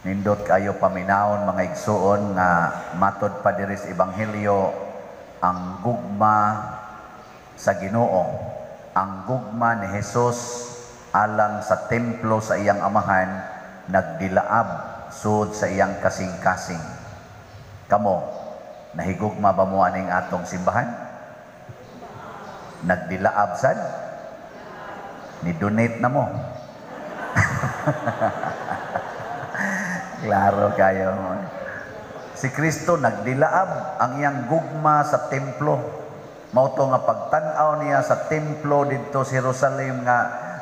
Nindot kayo paminawon mga igsuon nga matod pa diri sa ebanghelyo ang gugma sa Ginoo, ang gugma ni Hesus alang sa templo sa iyang amahan nagdilaab sud sa iyang kasing-kasing. Kamo, nahigugma ba mo aning atong simbahan? Nagdilaab sad? Ni donate na mo. Klaro kayo. Si Kristo nagdilaab ang iyang gugma sa templo. Mao to nga pagtan-aw niya sa templo didto sa Jerusalem nga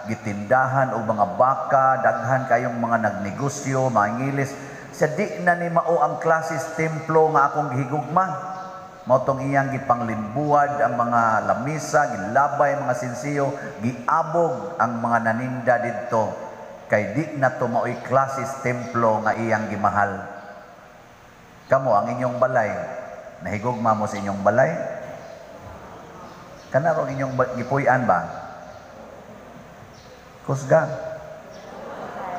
gitindahan og mga baka, daghan kayong mga nagnegosyo, mga ngilis. Sa di na ni mao ang klases templo nga akong gihigugma. Mao tong iyang gipanglimbuad ang mga lamisa, gilabay mga sinsiyo, giabog ang mga naninda didto. Kay di na to mao'y klases templo nga iyang gimahal. Kamo ang inyong balay, nahigugma mo sa inyong balay? Kana ro inyong gipuy-an ba? Kusga.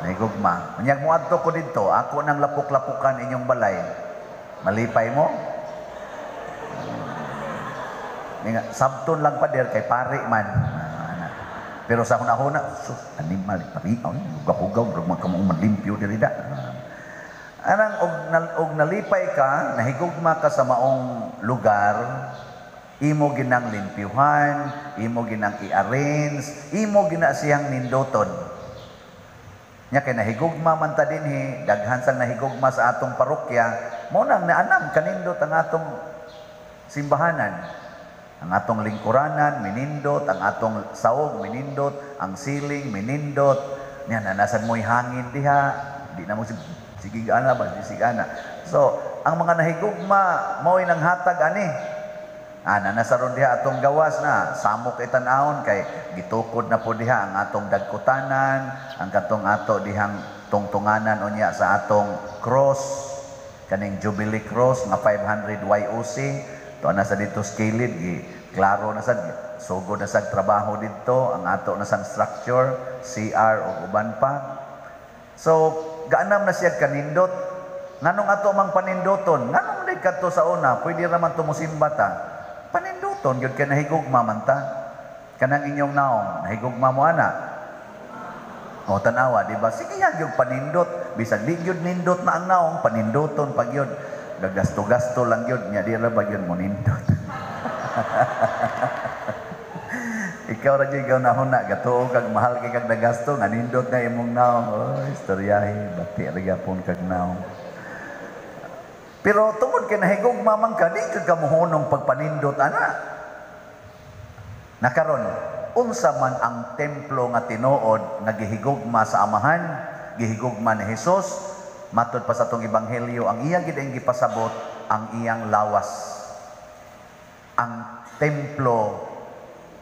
Nahigugma. Unyag mo adto ko didto, ako nang lapok-lapukan inyong balay. Malipay mo? Sabton lang pa der kay pare man. Pero sa hunahuna, sus, animal, pariaw, ugaw-ugaw, magkamong malimpyo diri da. Anang og nalipay ka, nahigugma ka sa maong lugar, imo ginang limpyuhan, imo ginang i-arrange, imo gina siyang nindoton. Nya kay nahigugma man ta dinhi, daghan sang nahigugma sa atong parokya, mo nang naanam kanindot ang atong simbahanan. Ang atong lingkuranan, minindot. Ang atong sawog, minindot. Ang siling, minindot. Yan, nanasan mo'y hangin diha. Di na mo sige ana ba? Sige ana. So, ang mga nahigugma, mo'y nang hatag ani. Nanasaron diha atong gawas na. Samok itanahon kay gitukod na po diha ang atong dagkutanan, ang katong ato dihang tungtunganan unya sa atong cross, kaning Jubilee Cross nga 500 YOC. To nasa dito skilid, klaro na sad, sugod na sad trabaho dito, ang ato na sang structure, CR o uban pa. So, gaanam na siya kanindot. Nganong ato mang panindoton? Nganong di kadto sa una? Pwede raman tumusimba ta. Panindoton, yun ka nahigugma man ta. Kanang inyong naong, nahigugma mo ana. O tanawa, di ba? Sige yan yung panindot. Bisag di yun nindot na ang naong, panindoton pag yun. Gagasto-gasto lang yun, niya di ba yun mo nindot. Ikaw ra jud ikaw nahuna, gatuo kag mahal kay kag nagasto, nga nindot na imong naong. Oh, istoryahe, bati ra gyapon kag naong. Pero tungod kay nahigugma man ka, di jud ka mohunong pagpanindot ana. Nakaron, unsa man ang templo nga tinuod nga gihigugma sa amahan, gihigugma ni Hesus. Matod pa sa itong ebanghelyo, ang iyang gidang gipasabot, ang iyang lawas. Ang templo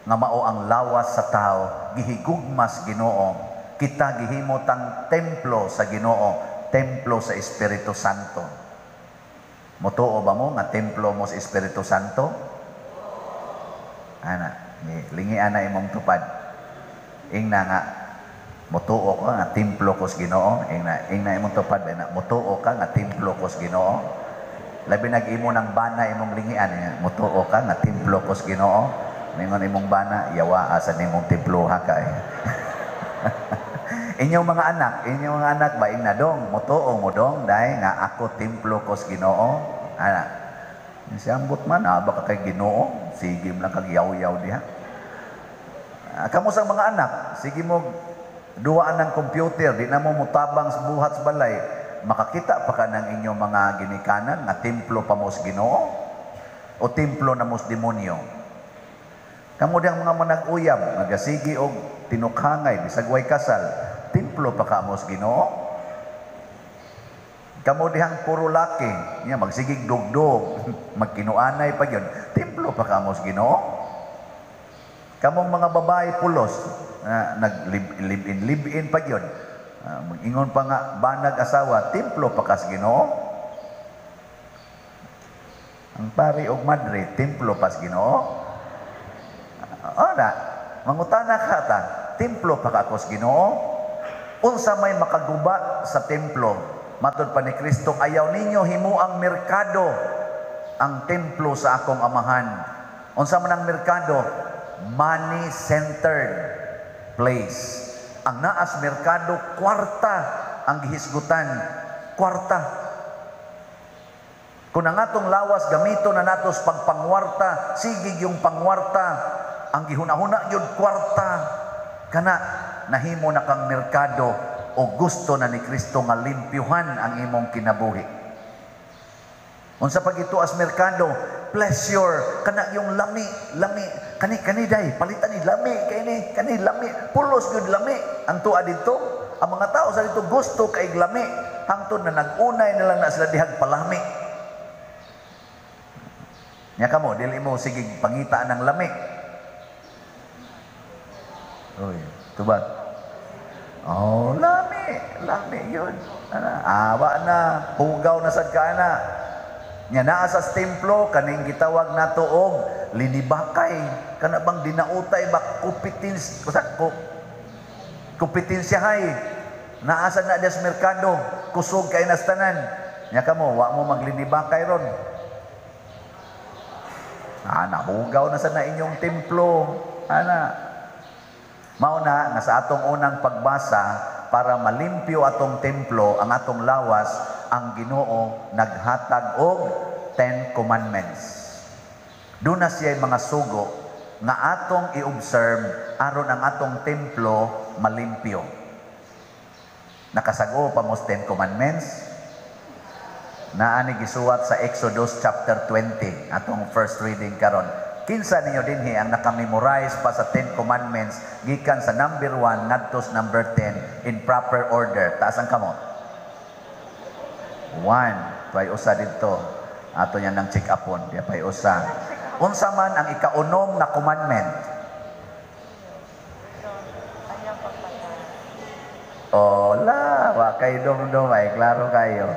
nga mao ang lawas sa tao, gihigugmas Ginoo. Kita gihimotang templo sa Ginoo, templo sa Espiritu Santo. Motuo ba mo nga templo mo sa Espiritu Santo? Ana, lingian na imong tupad. Ingna nga, motuo ka nga templo ko sa Ginoo. Ingna imong tupad ba na motuo ka nga templo ko sa Ginoo. Labi nag-imo ng bana imong lingian, motuo ka nga templo ko sa Ginoo. Ningon imong bana, yawa asa nimong temploha ka eh. Inyong mga anak ba ing nadong motuo mo dong dai nga ako templo ko sa Ginoo. Ana. Siyambot man ba ka kay Ginoo? Sige lang kag yaw-yaw diha. Kamo sa mga anak, sige mo duwaan ng computer, di na mo mutabang sa buhat sa balay, makakita pa ka ng inyong mga ginikanan na templo pa mo sa Ginoo o templo na mo sa demonyo. Kamu diyang mga manag-uyab, nagasigi og tinukhangay, bisag way kasal, templo pa ka mo sa Ginoo. Kamu diyang puro laki, niya magsigig dugdog, magkinuanay pa yun, templo pa ka mo sa Ginoo. Kamong mga babae pulos, nag-live-in pa yun. Mag-ingon pa nga, banag asawa, templo pa kas Ginoo. Ang pari og madre, templo pas Ginoo. Ora, mangutana ka ta, templo pa ka kas Ginoo. Unsa may makaguba sa templo, Matod pa ni Kristo, ayaw ninyo himuang merkado ang templo sa akong amahan. Unsa man ang merkado? Money-centered place. Ang naas merkado, kwarta ang gihisgutan. Kwarta. Kung ang atong lawas gamito na natos pagpangwarta, sigig yung pangwarta, ang gihuna-huna yun kwarta. Kana, nahimo na kang merkado o gusto na ni Kristo nga limpyuhan ang imong kinabuhi. Unsa pag ito as merkado, pleasure, kana yung lami, kani day, palitan ni lami, kani lami, pulos gyud lami. Ang tuwa dito, ang mga tao sa dito gusto kay lami, hangtod na nagunay na lang na sila dihag palami. Nya kamo, dili mo sige pangitaan ng lami. Oy, tubag. Oh, lami yun. Awa na, pugaw na sad ka na. Nya naa sa templo kaning gitawag nato og linibakay, kana bang dinautay ba kupitinsyahay. Naa sa na des merkado, kusog kay nas tanan. Nya kamo wa mo maglinibakay ron. Nahugaw na sa na inyong templo. Mauna nga sa atong unang pagbasa, para malimpyo atong templo, ang atong lawas, ang Ginoo naghatag og 10 commandments. Doon na siya mga sugo nga atong i-observe aron ang atong templo malimpyo. Nakasago pa mo 10 commandments? Naani gisuwat sa Exodus chapter 20, atong first reading karon. Kinsa ninyo dinhi ang nakamemorize pa sa 10 commandments gikan sa number 1 ngadto sa number 10 in proper order? Taas ang kamot. 1. Pay usa dito. Ato yan ng check upon. Diya pay usa. Unsa man ang ikaunom na commandment? Ola, wa kay dom-dom ay klaro kayo.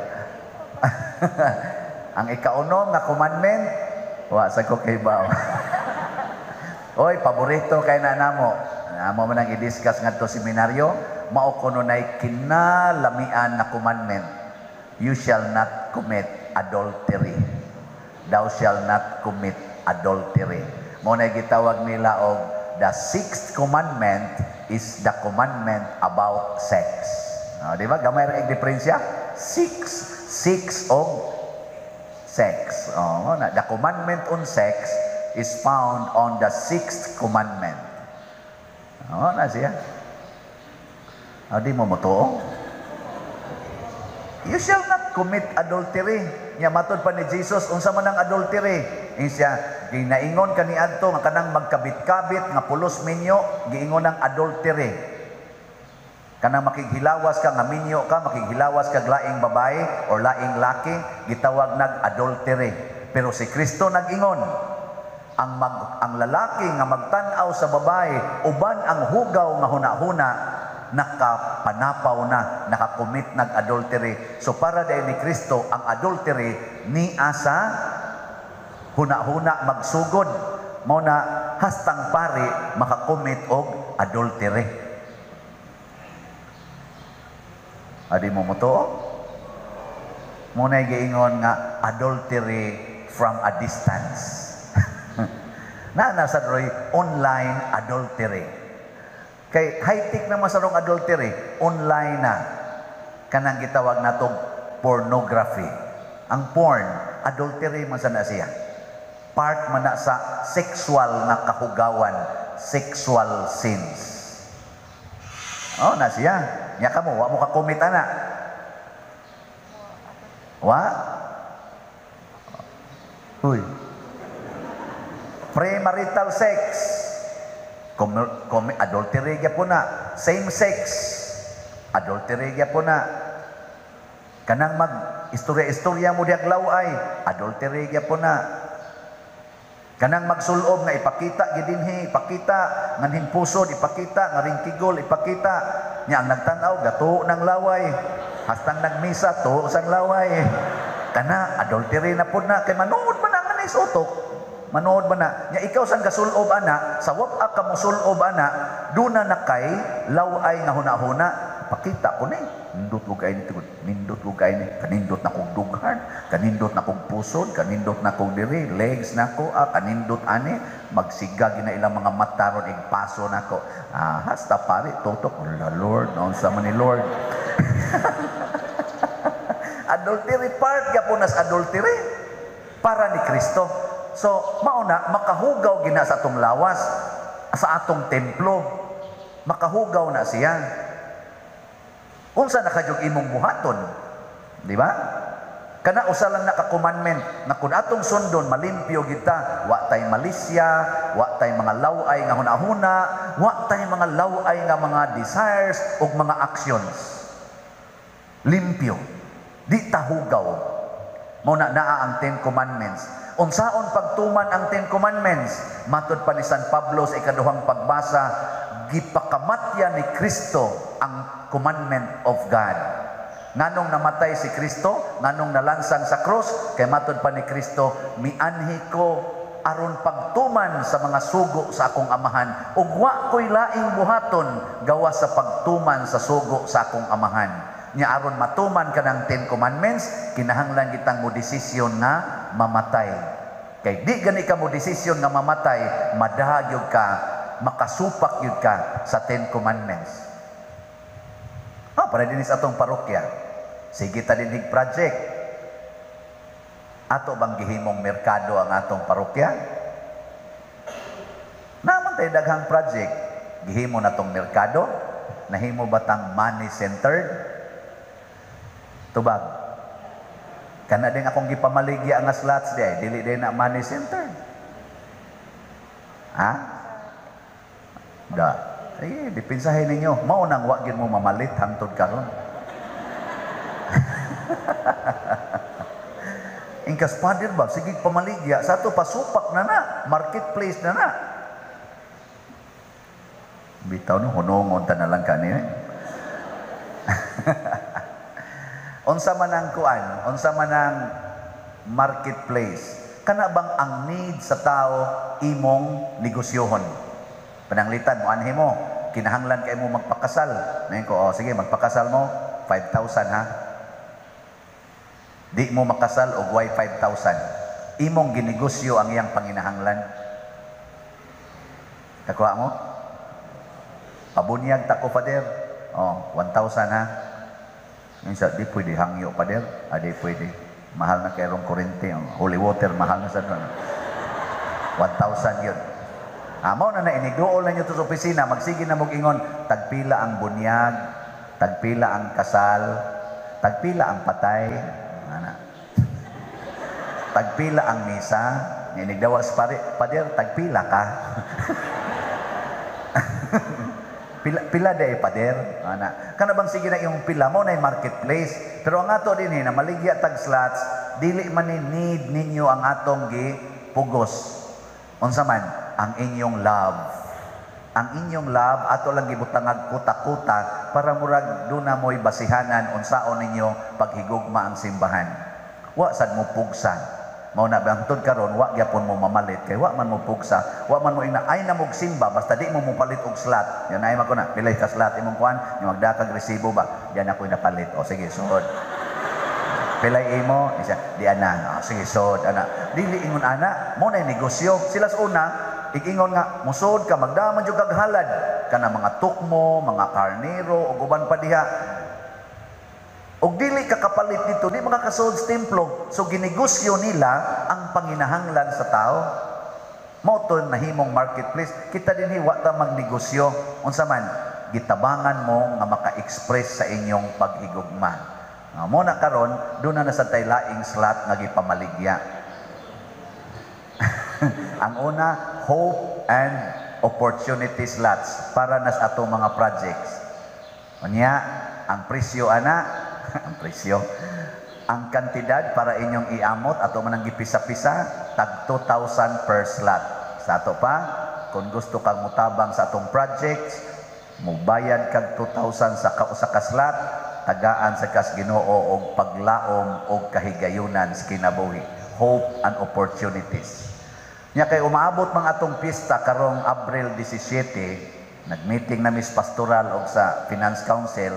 Ang ikaunom na commandment, wa sa ko kay baw. Oy, paborito kay na namo. Namo man ang i-discuss ngadto seminaryo, mao kuno nay kinalamian na commandment. You shall not commit adultery. Thou shall not commit adultery. Mao na gitawag nila og the sixth commandment is the commandment about sex. Di ba? Gamay ra ang diferensya? Six of sex. The commandment on sex is found on the sixth commandment. Na siya. Di mo motuo? You shall not commit adultery. Nya matod pa ni Jesus, unsa man ang adultery? Siya, ginaingon kaniadto nga kanang magkabit-kabit nga pulos minyo, giingon ang adultery. Kanang makighilawas ka nga minyo ka, makighilawas ka laing babae or laing laki, gitawag nag adultery. Pero si Kristo nag-ingon, ang lalaki nga magtan-aw sa babae uban ang hugaw nga huna-huna, nakapanapaw na, nakakomit nag-adultery. So para dahil ni Kristo, ang adultery ni asa huna-huna magsugod. Mao na hastang pari makakomit og adultery. Adi mo to? Muna giingon nga adultery from a distance. Nasa roy online adultery. Kay high-tech naman sa rong adultery, online na. Kanang gitawag natong pornography. Ang porn, adultery man sa na siya. Part man na sa sexual na kahugawan, sexual sins. Na siya. Nya kamo, wa mo ka-commit ana. Wa? Huy. Premarital sex. Adultery gyapon na. Same sex. Adultery gyapon na. Kanang mag-istorya-istorya mo diag laway, adultery gyapon na. Kanang magsulob nga ipakita gidinhi, ipakita nganhin pusod, ipakita nga ringkigol, ipakita nya ang nagtan-aw gato ng laway. Hastang nagmisa to sang laway. Kana adultery na pud na kay manood man ang isutok. Manood ba na? Nya ikaw sang gasulob ana, sa wap ka mo sulob ana, duna na kay laway nga hunahuna, pakita ko ni. Nindot ko kay ni, nindot ko kay ni, kanindot na kong dughan, kanindot na kong pusod, kanindot na kong diri, legs na ko, kanindot ani, magsigag na ilang mga mataron, igpaso na ko. Hasta pare, totok, Lord, noon sa man ni Lord. Adultery part, yapunas adultery, para ni Kristo. So, mauna, makahugaw gina sa atong lawas, sa atong templo, makahugaw na siya. Unsa nakajug imong buhaton, di ba? Kana usa lang naka-commandment na kun atong sundon malimpyo kita, wa tay malisya, wa tay mga laway nga hunahuna, wa tay mga laway nga mga desires ug mga actions. Limpyo, di tahugaw. Mao na naa ang 10 commandments. Unsaon pagtuman ang 10 commandments? Matud pa ni San Pablo sa ikaduhang pagbasa, gipakamatya ni Kristo ang commandment of God. Nganong namatay si Kristo, nganong nalansang sa cross, kay matud pa ni Kristo, mianhi ko aron pagtuman sa mga sugo sa akong amahan, ug wa ko'y laing buhaton gawas sa pagtuman sa sugo sa akong amahan. Nya aron matuman ka ng 10 commandments, kinahanglan kitang mo desisyon na mamatay. Kay di gani ka mo desisyon nga mamatay, madahagyog ka, makasupak yun ka sa 10 commandments. Para din sa atong parokya, sige ta dinig project. Ato bang gihimong merkado ang atong parokya? Naman tayo daghang project, gihimo na tong merkado, nahimo batang money-centered? Tubag. Kana din akong gipamaligya nga slots di, dili din na money-centered. Ha? Da. Ay, dipinsahin ninyo. Maunang wagin mo mamalit hangtod karon. Ingkas padir ba? Sige pamaligya. Sa ito, pasupak na na. Marketplace na na. Bitaw no, hunungon ta na lang kanina. Unsa man ang kuan? Unsa man ang marketplace? Kana bang ang need sa tao imong negosyohon? Pananglitan mo, anhi mo, kinahanglan kayo mo magpakasal. Ngayon ko, sige, magpakasal mo, 5,000 ha. Di mo makasal o guway 5,000. Imong ginegosyo ang iyang panginahanglan. Kakuha mo? Pabunyag tako pader. 1,000 ha. Minsan, di pwede hangyo pader. Di pwede. Mahal na kayong kurente. Holy water, mahal na sa doon. 1,000 yun. Mao na inigduol na nyo to sa opisina, magsige na mag-ingon, tagpila ang bunyag, tagpila ang kasal, tagpila ang patay, tagpila ang misa, inigdawas pader, tagpila ka. pila day pader. Kana bang sige na yung pila mo na yung marketplace. Pero ang ato din na maligya tag slots, dili man ni need ninyo ang atong gipugos. Unsa man? Ang inyong love. Ang inyong love, ato lang gibutangag kuta-kuta para murag doon na mo'y basihanan unsaon ninyo paghigugma ang simbahan. Wa sad mo pugsa. Mao na bangtod karon wa gyapon mo mamalit kay wa man mo pugsa, wa man mo ay na mog simba basta di mo palit og slot. Yan ay mako na pilay ka slot imong kuan, yung magdakag resibo ba? Yan ako napalit. O sige, suod. Pilay imo, isa di ana. Sige, suod ana. Dili ingon ana, mo na negosyo. Sila sa una ikingon nga, musod ka, magdaman yung kaghalad ka na mga tukmo, mga karnero, o guban pa diha. O dili ka kapalit dito, di makakasod sa templo. So, ginegosyo nila ang panginahanglan sa tao. Mao nahimong marketplace. Kita din hiwa ta magnegosyo. Unsa man, gitabangan mo nga maka-express sa inyong paghigugma. Mo na karon, doon na sa tay laing slot nga gipamaligya. Ang una, hope and opportunity slots para nas ato mga projects. Unya, ang presyo ana, ang presyo, ang kantidad para inyong iamot ato man ang gipisa-pisa, tag 2,000 per slot. Sa ato pa, kung gusto kang mutabang sa atong projects, mubayad kag 2,000 sa kausa ka slot, tagaan sa kas Ginoo og paglaom og kahigayunan sa kinabuhi. Hope and opportunities. Nya kay umaabot mga atong pista karong Abril 17, nagmeeting na Miss Pastoral og sa Finance Council,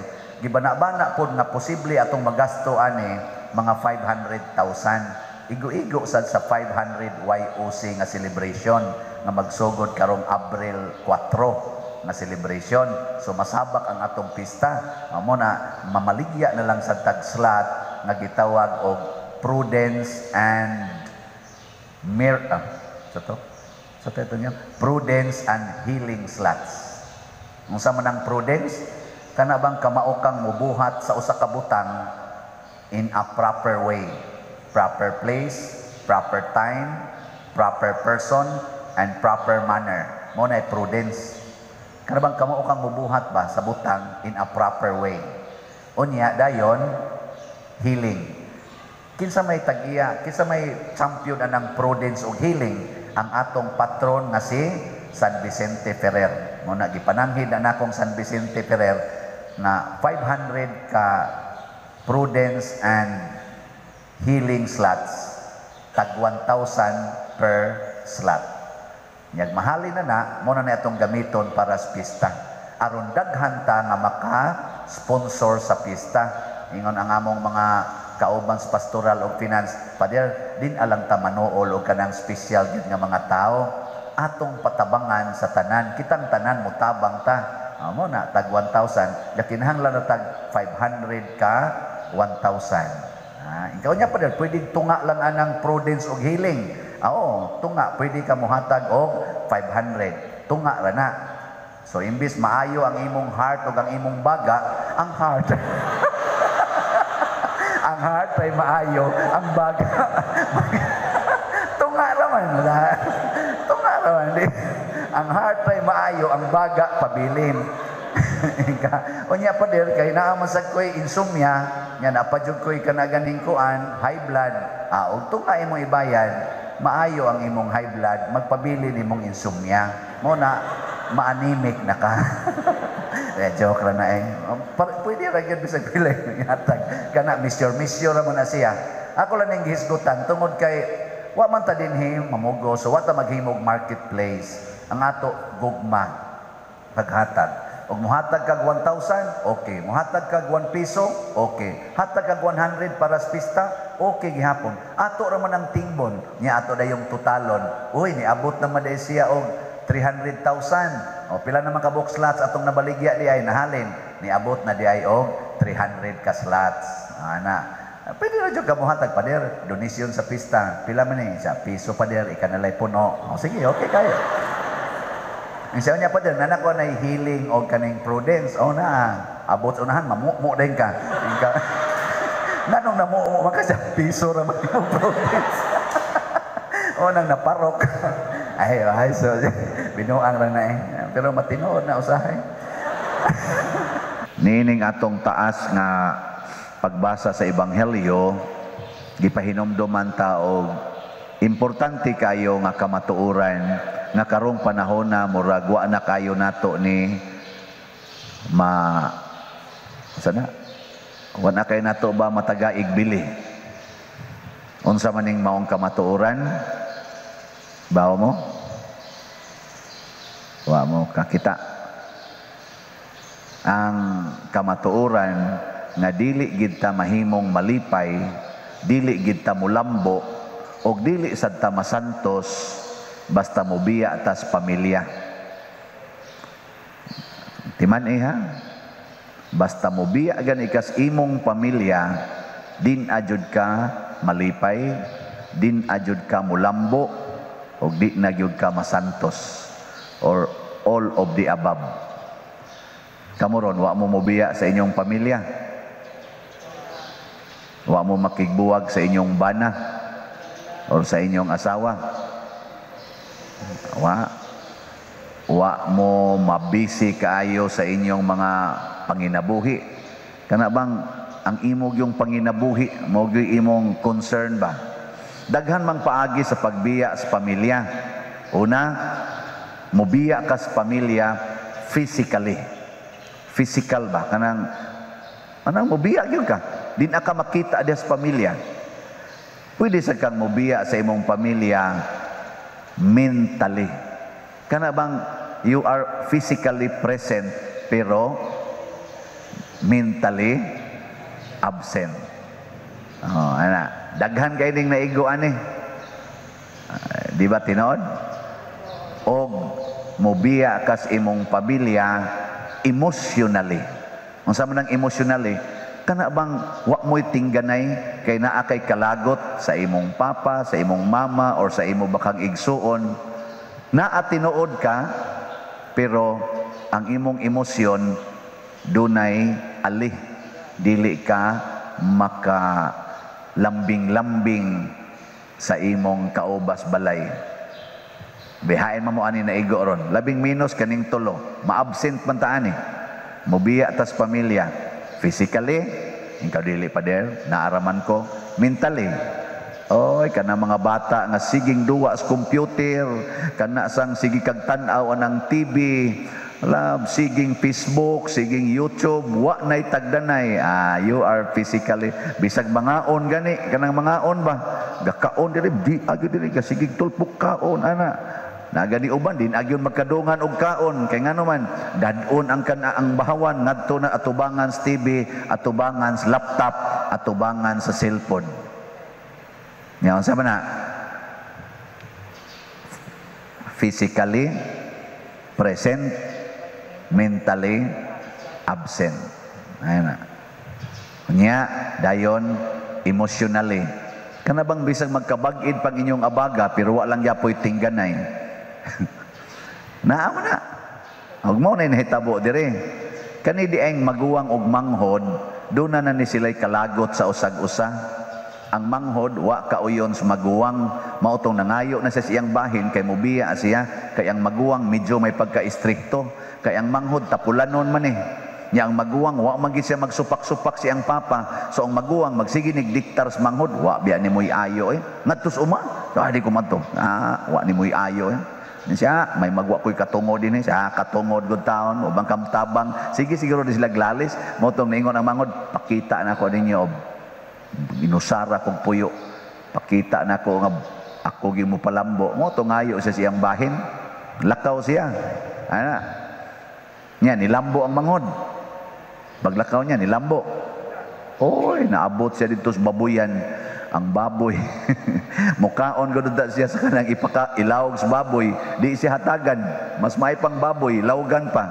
gibana-bana pod nga posible atong magasto ani mga 500,000. Igo-igo sad sa 500 YOC nga celebration nga magsugod karong Abril 4 nga celebration. So masabak ang atong pista. Amo na mamaligya na lang sa tag-slot nga gitawag og Prudence and Prudence and Healing Slots. Unsa man ang prudence? Kana bang kamao kang mubuhat sa usa ka butang in a proper way, proper place, proper time, proper person, and proper manner. Mo na prudence. Kana bang kamao kang mubuhat ba sa butang in a proper way? Unya dayon healing. Kinsa may tag-iya, kinsa may champion anang prudence ug healing, ang atong patron nga si San Vicente Ferrer. Mo na gipananghid na nakong San Vicente Ferrer na 500 ka prudence and healing slots, tag 1,000 per slot. Nyag mahali na mo na itong gamiton para sa pista. Aron daghan ta nga maka-sponsor sa pista. Ingon ang among mga kauban sa pastoral o finance, Pader, din alang ta manool o kanang special gid nga mga tao atong patabangan sa tanan. Kitang tanan mutabang ta. Amo na tag 1,000, yakinahanglan na tag 500 ka 1,000. Ikaw nya Pader, pwede tunga lang anang prudence og healing. Oo, tunga pwede ka mohatag og 500. Tunga ra na. So imbis maayo ang imong heart ug ang imong baga, ang heart ang heart ay maayo, ang baga tunga raman na. Tunga raman di. Ang heart ay maayo, ang baga pabilin. Unya Pader, kay naaman sa ko'y insomnia, nga napadyog ko'y kanaganing kuan, high blood. Og tunga imong ibayad, maayo ang imong high blood, magpabilin imong insomnia. Mo na maanemic na ka. Joke ra na pwede ra gyud bisag pilay yatag kana misyor ra na siya. Ako lang ning gihisgutan tungod kay wa man ta dinhi mamugo, so wa ta maghimog marketplace. Ang ato gugma paghatag. Og muhatag kag 1,000, okay. Muhatag kag 1 piso, okay. Hatag kag 100 para sa pista, okay gihapon. Ato ra man ang tingbon, nya ato dayong totalon. Uy, niabot naman day siya og 300,000. O pila naman ka box slots atong nabaligya di ay nahalin. Niabot na di ay og 300 ka slots. Ana. Pwede ra jud ka muhatag Pader, donation sa pista. Pila man ni sa piso Pader, ikanalay puno. O sige, okay kayo. Ang sayo niya Pader, nanak ko na healing o kaning prudence. O na, abot unahan, mamumu din ka. Nanong namumu ka sa piso raman yung prudence. O nang naparok. Ay, so binuang lang na pero matinood na usahay. Nining atong taas nga pagbasa sa Ebanghelyo, gipahinomduman ta og importante kayo nga kamatuoran nga karong panahon na murag wa na kayo nato ni sana wa na kayo nato ba matagaig bili. Unsa maning maong kamatuoran? Bawo mo? Wa mo kakita. Ang kamatuoran nga dili gid ta mahimong malipay, dili gid ta mulambo, og dili sad ta masantos basta mobiya tas pamilya. Timan ha? Basta mobiya gani kas imong pamilya, din ajud ka malipay, din ajud ka mulambo, o di na gyud ka masantos, or all of the above. Kamuron, wa mo mobiya sa inyong pamilya, wa mo makigbuwag sa inyong bana or sa inyong asawa, wa mo mabisi kaayo sa inyong mga panginabuhi. Kana bang ang imog yung panginabuhi mo gyud imong concern ba? Daghan mang paagi sa pagbiya sa pamilya. Una, mobiya ka sa pamilya physically. Physical ba? Kanang mobiya gyud ka. Di na ka makita sa pamilya. Pwede sa kang mobiya sa imong pamilya mentally. Kana bang you are physically present pero mentally absent. Oh, ana, daghan kay ning naigo ani. Di ba tinuod? Og mobiya kas imong pamilya emotionally. Unsa man ang emotionally? Kana bang wa mo'y tingganay kay naa kay kalagot sa imong papa, sa imong mama, or sa imo bakang igsuon, naa tinuod ka, pero ang imong emosyon dunay alih, dili ka maka lambing-lambing sa imong kaubas balay. Bihain mo ani na igo ron. Labing minus kaning tulo. Ma-absent man ta ani. Mobiya tas pamilya. Physically, ikaw dili pa der, naaraman ko. Mentally, oy, kana mga bata nga siging duwa sa computer, kana sang sige kag tan-aw anang TV, love, siging Facebook, siging YouTube, wa nay tagdanay. You are physically, bisag mangaon gani, kanang mangaon ba? Gakaon diri, di agyo diri, sigig tulpok kaon, ana. Nagani uban din agyon magkadungan og kaon kay ngano man dadon ang ang bahawan ngadto na atubangan sa TV, atubangan sa laptop, atubangan sa cellphone. Nya sa na physically present, mentally absent. Ayun na. Nya dayon emotionally. Kana bang bisag magkabag-id pang inyong abaga pero wa lang yapoy tingganay. Naamo na. Huwag mo na inahitabo dire. Kani di ang maguwang og manghod, doon na ni sila'y kalagot sa usag-usa. Ang manghod, wa kauyon sa maguwang, mautong nangayo na sa siyang bahin, kay mubiya siya, kay ang maguwang medyo may pagka-istrikto, kay ang manghod tapulanon man eh. Nya ang maguwang, wa magi siya magsupak-supak siyang papa, so ang maguwang magsiginig diktar sa manghod, wa biya ni mo'y ayo eh. Ngadtos uma, so di ko mato, wa ni mo'y ayo eh. Siya, may magwa ko'y katungod din eh. Siya, katungod good taon, ubang kamtabang. Sige, siguro di sila glalis. Motong naingon ang mangod, pakita na ko ninyo. Inusara kong puyo. Pakita na ko nga ako mo palambo. Motong ngayo sa siyang bahin. Lakaw siya. Ana. Nya, nilambo ang mangod. Paglakaw niya, nilambo. Oy, naabot siya dito sa babuyan. Ang baboy, mukaon gud siya sa kanang ilawog sa baboy, di siya hatagan, mas may pang baboy, lawgan pa.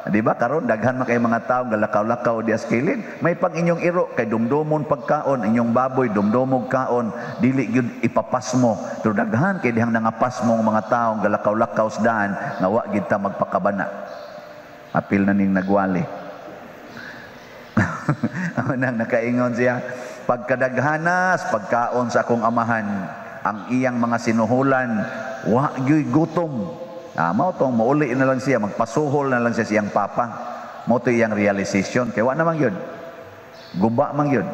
Di ba karon daghan man kay mga tawo galakaw-lakaw dias kilid, may pang inyong iro kay dumdomon pagkaon, inyong baboy dumdomog kaon, dili gyud ipapasmo. Pero daghan kay dihang nangapasmo mga tawo galakaw-lakaw sa daan nga wa gid ta magpakabana. Apil na ning nagwali. Nang nakaingon siya, pagkadaghanas pagkaon sa akong amahan, ang iyang mga sinuhulan wa gyud gutom. Mao tong mauli na lang siya, magpasuhol na lang siya siyang papa. Mao to iyang realization kay wa naman gyud guba man gyud.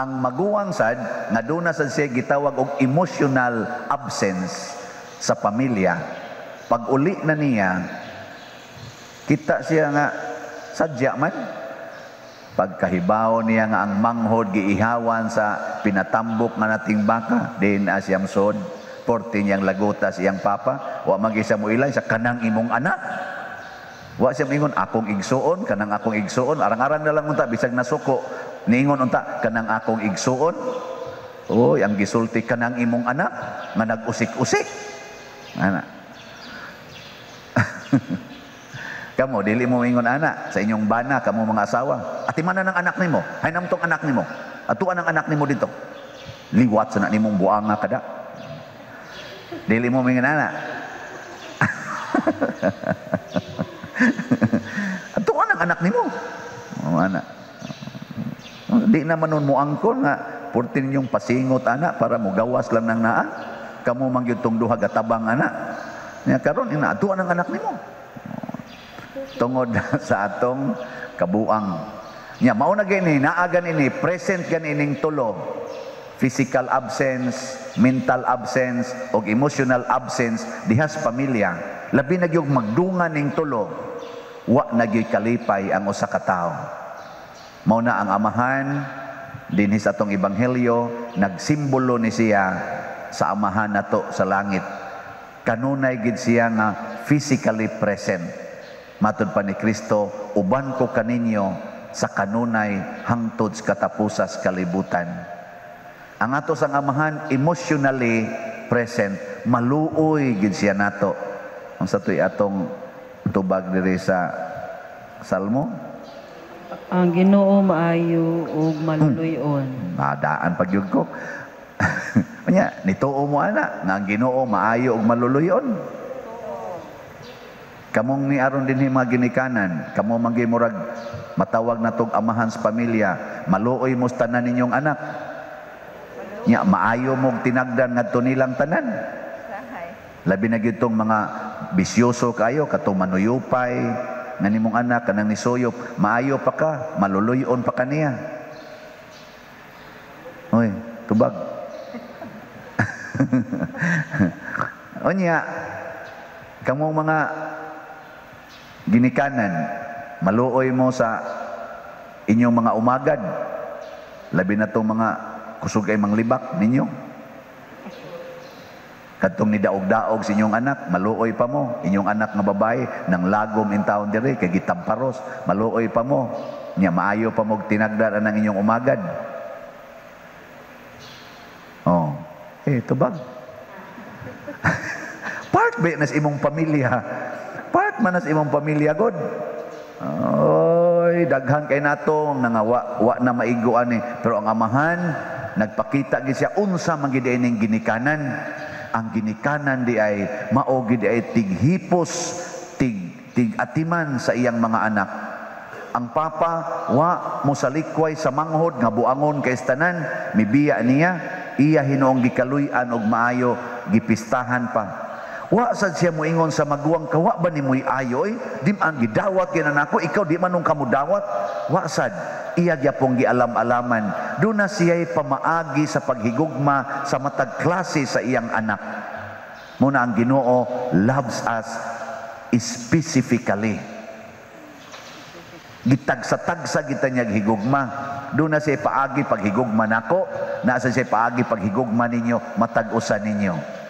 Ang maguwang sad nga duna sad siya gitawag og emotional absence sa pamilya. Pag uli na niya, kita siya nga sadya man. Pagkahibaw niya nga ang manghod giihawan sa pinatambok nga nating baka, din asyam sod, 14 niyang lagutas iyang papa, wa magisa mo ilay sa kanang imong anak. Wa siya mingon akong igsuon, kanang akong igsuon, arang-arang na lang unta bisag nasuko, niingon unta kanang akong igsuon. Oy, ang gisulti kanang imong anak nga nag-usik-usik. Ana. Kamu, dili mo ingon ana sa inyong bana, kamu mga asawa. Atimanan ng anak nimo. Hainam tong anak nimo. Atuan ang anak nimo dito. Liwat sa na nimong buanga kada. Dili mo ingon ana. Atuan ang anak nimo. Ana. Di naman nun mo angkol nga purtin yung pasingot ana para mo gawas lang ng naa. Kamu mangyud tong duha gatabang ana. Nya karon ina atuan ang anak nimo. Tungod sa atong kabuang. Nya mao na gani naagan ini present ganing tulo. Physical absence, mental absence og emotional absence diha sa pamilya. Labi na gyud magdungan ning tulo. Wa na gyud kalipay ang usa ka tawo. Mao na ang amahan dinhi sa atong ebanghelyo nagsimbolo ni siya sa amahan nato sa langit. Kanunay gid siya nga physically present. Matod pa ni Kristo, uban ko kaninyo sa kanunay hangtod sa katapusas kalibutan. Ang ato sang amahan emotionally present, maluoy gid siya nato. Ang sa tuy atong tubag diri sa Salmo, ang Ginoo maayo ug maluluyon. Daan pagyud ko. Nya nituo mo ana nga ang Ginoo maayo ug maluluyon. Kamong ni aron dinhi mga ginikanan, kamo manggi murag matawag na tog amahan sa pamilya, maluoy mo sa tanan ninyong anak. Nya maayo mong tinagdan ngadto nilang tanan. Labi na gyud tong mga bisyoso kayo, katong manuyupay nga nimong anak kanang nisuyop, maayo pa ka, maluluyon pa kaniya. Oy, tubag. Onya, kamong mga ginikanan, maluoy mo sa inyong mga umagad, labi na itong mga kusog ay manglibak ninyo. Katong nidaog-daog sa inyong anak, maluoy pa mo. Inyong anak nga babae, nang lagom in taon diri, kay gitamparos, maluoy pa mo. Nya maayo pa mo tinagdan ang inyong umagad. Oh, tubag. Part ba nas imong pamilya? Part man nas imong pamilya, God. Oy, daghan kay nato nga wa na maiguan eh. Pero ang amahan nagpakita gid siya unsa man gid ining ginikanan. Ang ginikanan di ay mao gid ay tighipos, tig-atiman sa iyang mga anak. Ang papa wa mosalikway sa manghod nga buangon kay tanan, mibiya niya, iya hinuong gikaluy-an og maayo gipistahan pa. Wa sad siya moingon sa maguwang, kawa ba nimoy ayoy? Di man gidawat kay nako, ikaw di man ka mudawat. Wa sad, iya gyapong gialam-alaman. Doon na siya'y pamaagi sa paghigugma sa matag klase sa iyang anak. Muna ang Ginoo loves us specifically. Gitagsa-tagsa kita niya higugma. Doon na siya paagi paghigugma nako, nasa siya paagi paghigugma ninyo, matag-usa ninyo.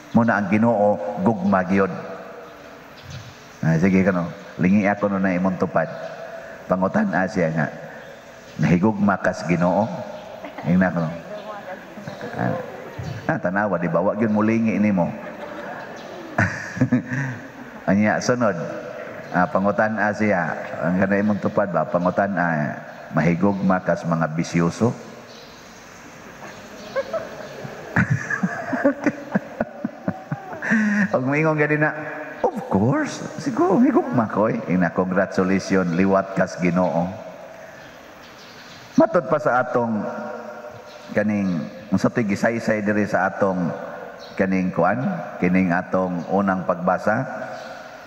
Muna ang Ginoo gugma gyud. Sige kano, lingi ako no na imong tupad. Pangutan siya nga, nahigugma kas Ginoo. Ingna ko. Tanawa di ba, wag yun mulingi nimo. Anya sunod. Pangutan siya, ang kana imong tupad ba, pangutan mahigugma kas mga bisyoso. Pag maingon gani na, of course, siguro higugma ko eh. Congratulations, liwat kas Ginoo. Matod pa sa atong kaning sa to'y gisaysay diri sa atong kaning kuan, kining atong unang pagbasa,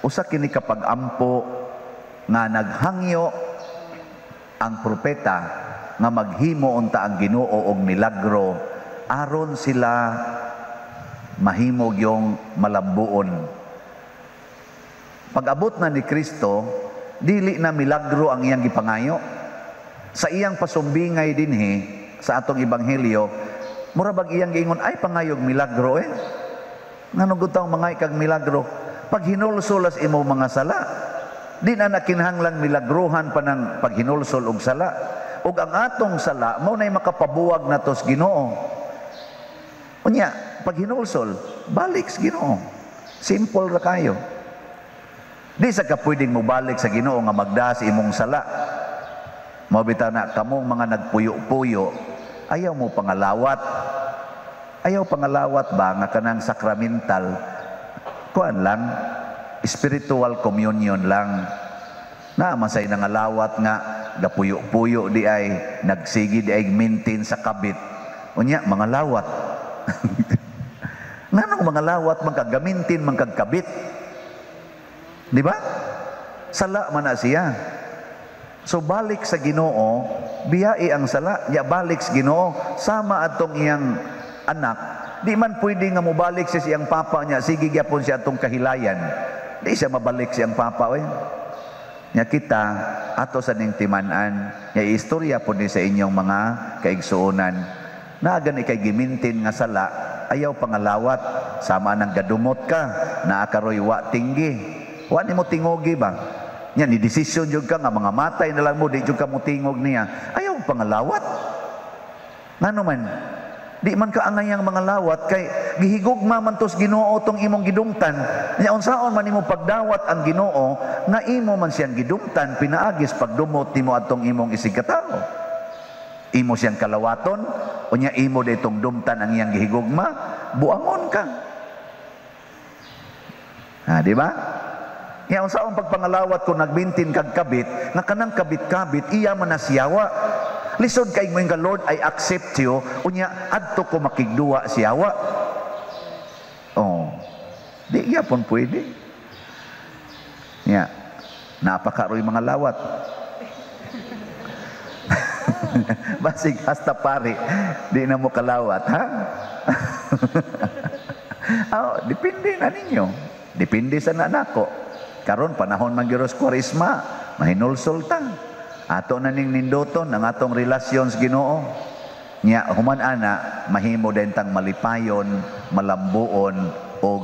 usa kini kapag-ampo nga naghangyo ang propeta nga maghimo unta ang Ginoo og milagro aron sila mahimog yung malambuon. Pag-abot na ni Kristo, dili na milagro ang iyang gipangayo. Sa iyang pasumbingay dinhi sa atong ebanghelyo, murabag iyang giingon ay pangayog milagro eh. Nganong gutang mga ikag milagro? Pag hinulsolas imo mga sala, di na nakinahanglang milagrohan pa ng paghinulsol og sala. Ug ang atong sala mao nay makapabuwag nato sa Ginoo. Unya, pag hinulsol, balik sa Ginoo. Simple ra kayo. Di sa ka pwedeng mo balik sa Ginoo nga magdas imong sala. Mabitaw na kamong mga nagpuyo-puyo, ayaw mo pangalawat. Ayaw pangalawat ba nga kanang sakramental? Kuan lang, spiritual communion lang. Na masay nangalawat nga gapuyo-puyo di ay nagsigi di ay maintain sa kabit. Unya, mga lawat. Nganong mga lawat magkagamintin, magkagkabit? Di ba? Sala man na siya. So balik sa Ginoo, biyai ang sala, ya balik sa Ginoo, sama atong iyang anak. Di man pwede nga mobalik siya siyang papa niya, sige gyapon siya atong kahilayan. Di siya mabalik siyang papa oy. Nya kita ato sa ning timan-an, nya istorya po ni sa inyong mga kaigsuonan. Naagan ikay gimintin nga sala, ayaw pangalawat, sama nang gadumot ka, naa karoy wa tinggi. Wa nimo tingogi ba? Nya ni desisyon jud ka nga mga matay na lang mo di jud ka mo tingog niya. Ayaw pangalawat. Ngano man? Di man ka angayang mga lawat kay gihigugma man tos Ginoo tong imong gidumtan. Nya unsaon man imo pagdawat ang Ginoo nga imo man siyang gidumtan pinaagis pagdumot nimo adtong imong isig katawo. Imo siyang kalawaton unya imo daytong dumtan ang iyang gihigugma, buangon ka. Di ba? Nya unsaon pagpangalawat kung nagbintin kag kabit nga kanang kabit-kabit iya man nasiyawa. Lisod kay mo nga Lord, I accept you. Unya, adto ko makigduwa siyawa. Oh, di yapon pwede. Ya, napakaroy mga lawat. Basig hasta pare, di na mo kalawat, ha? Oh, depende na ninyo. Depende sa nanako. Karon panahon man gyud Kwaresma, mahinulsol ta. Ato na ning nindoton ang atong relasyon sa Ginoo. Nya human ana mahimo dentang malipayon, malambuon og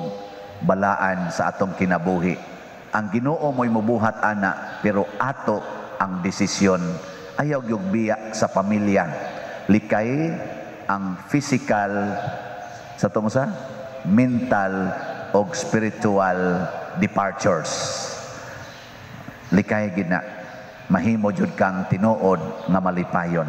balaan sa atong kinabuhi. Ang Ginoo mo'y mubuhat ana, pero ato ang desisyon. Ayaw gyud biya sa pamilya. Likay ang physical sa tungod sa mental og spiritual departures. Likay gid na mahimo jud kang tinuod nga malipayon.